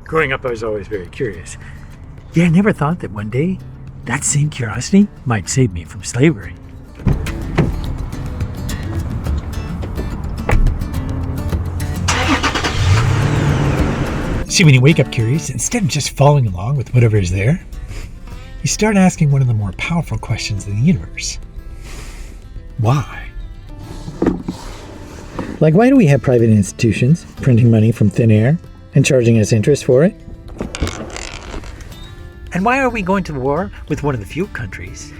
Growing up, I was always very curious. Yeah, I never thought that one day that same curiosity might save me from slavery. See, when you wake up curious, instead of just following along with whatever is there, you start asking one of the more powerful questions in the universe. Why? Like, why do we have private institutions printing money from thin air and charging us interest for it? And why are we going to war with one of the few countries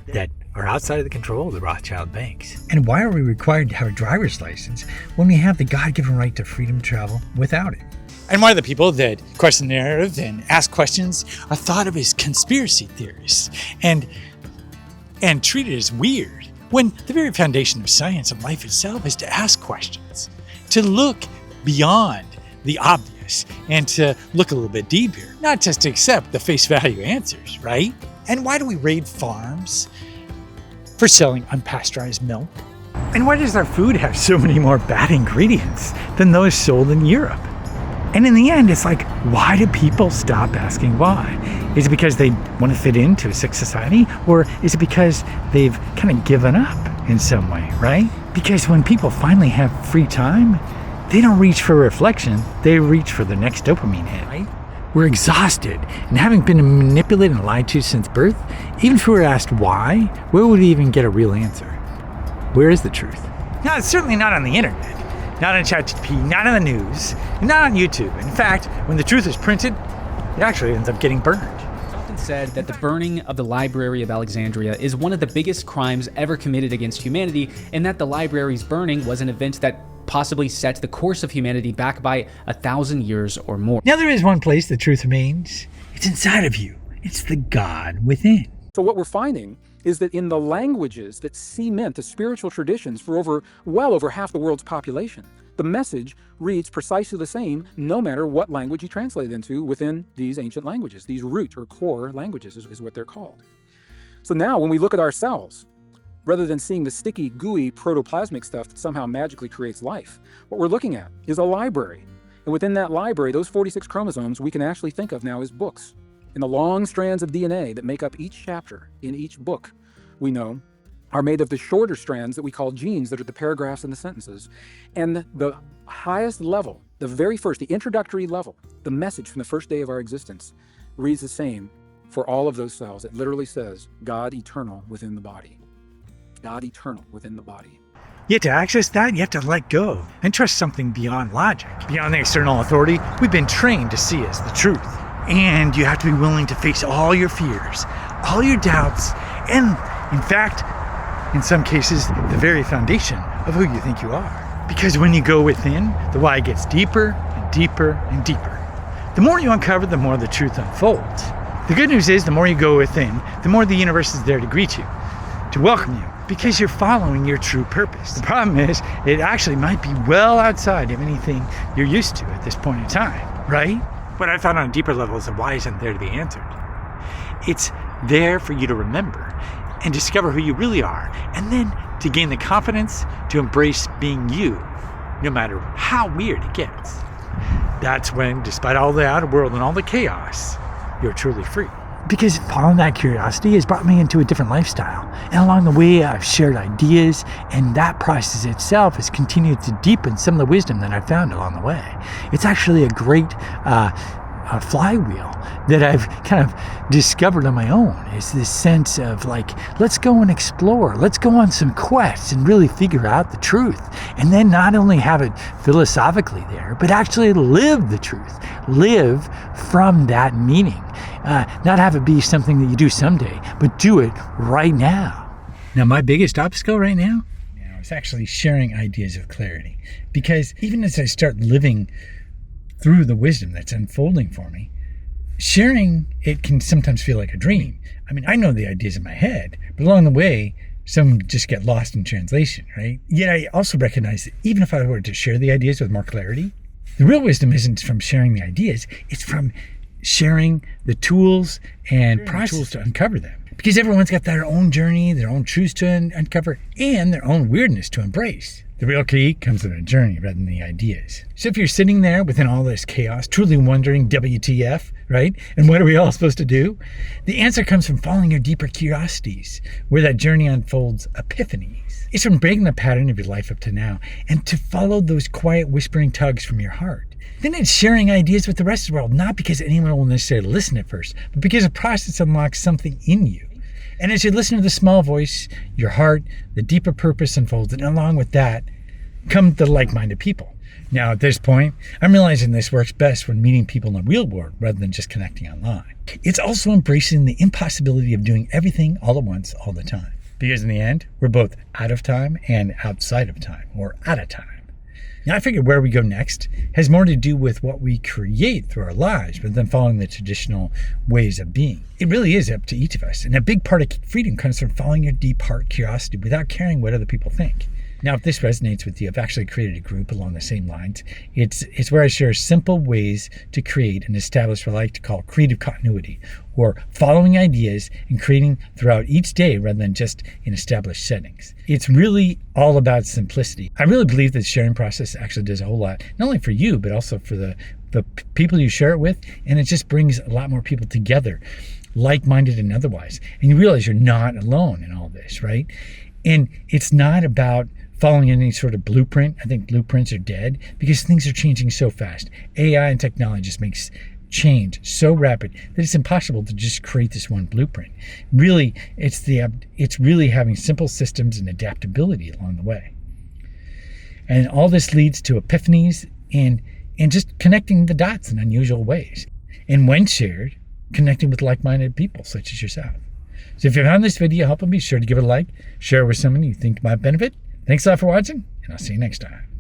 that are outside of the control of the Rothschild banks? And why are we required to have a driver's license when we have the God-given right to freedom to travel without it? And why are the people that question the narrative and ask questions are thought of as conspiracy theorists and treated as weird, when the very foundation of science and life itself is to ask questions, to look beyond the obvious and to look a little bit deeper, not just to accept the face value answers, right? And why do we raid farms for selling unpasteurized milk? And why does our food have so many more bad ingredients than those sold in Europe? And in the end, it's like, why do people stop asking why? Is it because they want to fit into a sick society? Or is it because they've kind of given up in some way, right? Because when people finally have free time, they don't reach for reflection, they reach for the next dopamine hit, right? We're exhausted, and having been manipulated and lied to since birth, even if we were asked why, where would we even get a real answer? Where is the truth? No, it's certainly not on the internet. Not on ChatGPT, not on the news, and not on YouTube. In fact, when the truth is printed, it actually ends up getting burned. It's often said that the burning of the Library of Alexandria is one of the biggest crimes ever committed against humanity, and that the library's burning was an event that possibly set the course of humanity back by 1,000 years or more. Now there is one place the truth remains. It's inside of you. It's the God within. So what we're finding is that in the languages that cement the spiritual traditions for well over half the world's population, the message reads precisely the same no matter what language you translate it into within these ancient languages. These root or core languages is what they're called. So now when we look at ourselves, rather than seeing the sticky, gooey, protoplasmic stuff that somehow magically creates life, what we're looking at is a library. And within that library, those 46 chromosomes we can actually think of now as books. And the long strands of DNA that make up each chapter in each book, we know, are made of the shorter strands that we call genes, that are the paragraphs and the sentences. And the highest level, the very first, the introductory level, the message from the first day of our existence, reads the same for all of those cells. It literally says, God eternal within the body. God eternal within the body. Yet to access that, you have to let go and trust something beyond logic, beyond the external authority we've been trained to see as the truth. And you have to be willing to face all your fears, all your doubts, and in fact, in some cases, the very foundation of who you think you are. Because when you go within, the why gets deeper and deeper and deeper. The more you uncover, the more the truth unfolds. The good news is, the more you go within, the more the universe is there to greet you, to welcome you, because you're following your true purpose. The problem is, it actually might be well outside of anything you're used to at this point in time, right? What I found on a deeper level is the why isn't there to be answered. It's there for you to remember and discover who you really are, and then to gain the confidence to embrace being you, no matter how weird it gets. That's when, despite all the outer world and all the chaos, you're truly free. Because following that curiosity has brought me into a different lifestyle. And along the way, I've shared ideas, and that process itself has continued to deepen some of the wisdom that I've found along the way. It's actually a great flywheel that I've kind of discovered on my own. It's this sense of like, let's go and explore. Let's go on some quests and really figure out the truth. And then not only have it philosophically there, but actually live the truth. Live from that meaning. Not have it be something that you do someday, but do it right now. Now, my biggest obstacle right now is actually sharing ideas of clarity. Because even as I start living through the wisdom that's unfolding for me, sharing it can sometimes feel like a dream. I mean, I know the ideas in my head, but along the way, some just get lost in translation, right? Yet I also recognize that even if I were to share the ideas with more clarity, the real wisdom isn't from sharing the ideas, it's from sharing the tools and processes to uncover them. Because everyone's got their own journey, their own truths to uncover, and their own weirdness to embrace. The real key comes in a journey rather than the ideas. So if you're sitting there within all this chaos, truly wondering WTF, right? And what are we all supposed to do? The answer comes from following your deeper curiosities, where that journey unfolds epiphanies. It's from breaking the pattern of your life up to now and to follow those quiet whispering tugs from your heart. Then it's sharing ideas with the rest of the world, not because anyone will necessarily listen at first, but because the process unlocks something in you. And as you listen to the small voice, your heart, the deeper purpose unfolds, and along with that, come the like-minded people. Now, at this point, I'm realizing this works best when meeting people in the real world rather than just connecting online. It's also embracing the impossibility of doing everything all at once, all the time. Because in the end, we're both out of time and outside of time, or out of time. Now, I figured where we go next has more to do with what we create through our lives rather than following the traditional ways of being. It really is up to each of us. And a big part of freedom comes from following your deep heart curiosity without caring what other people think. Now, if this resonates with you, I've actually created a group along the same lines. It's where I share simple ways to create and establish what I like to call creative continuity, or following ideas and creating throughout each day rather than just in established settings. It's really all about simplicity. I really believe that the sharing process actually does a whole lot, not only for you, but also for the people you share it with, and it just brings a lot more people together, like-minded and otherwise. And you realize you're not alone in all this, right? And it's not about following any sort of blueprint. I think blueprints are dead because things are changing so fast. AI and technology just makes change so rapid that it's impossible to just create this one blueprint. Really, it's really having simple systems and adaptability along the way. And all this leads to epiphanies and just connecting the dots in unusual ways. And when shared, connecting with like-minded people such as yourself. So if you found this video helpful, be sure to give it a like, share it with someone you think might benefit. Thanks a lot for watching, and I'll see you next time.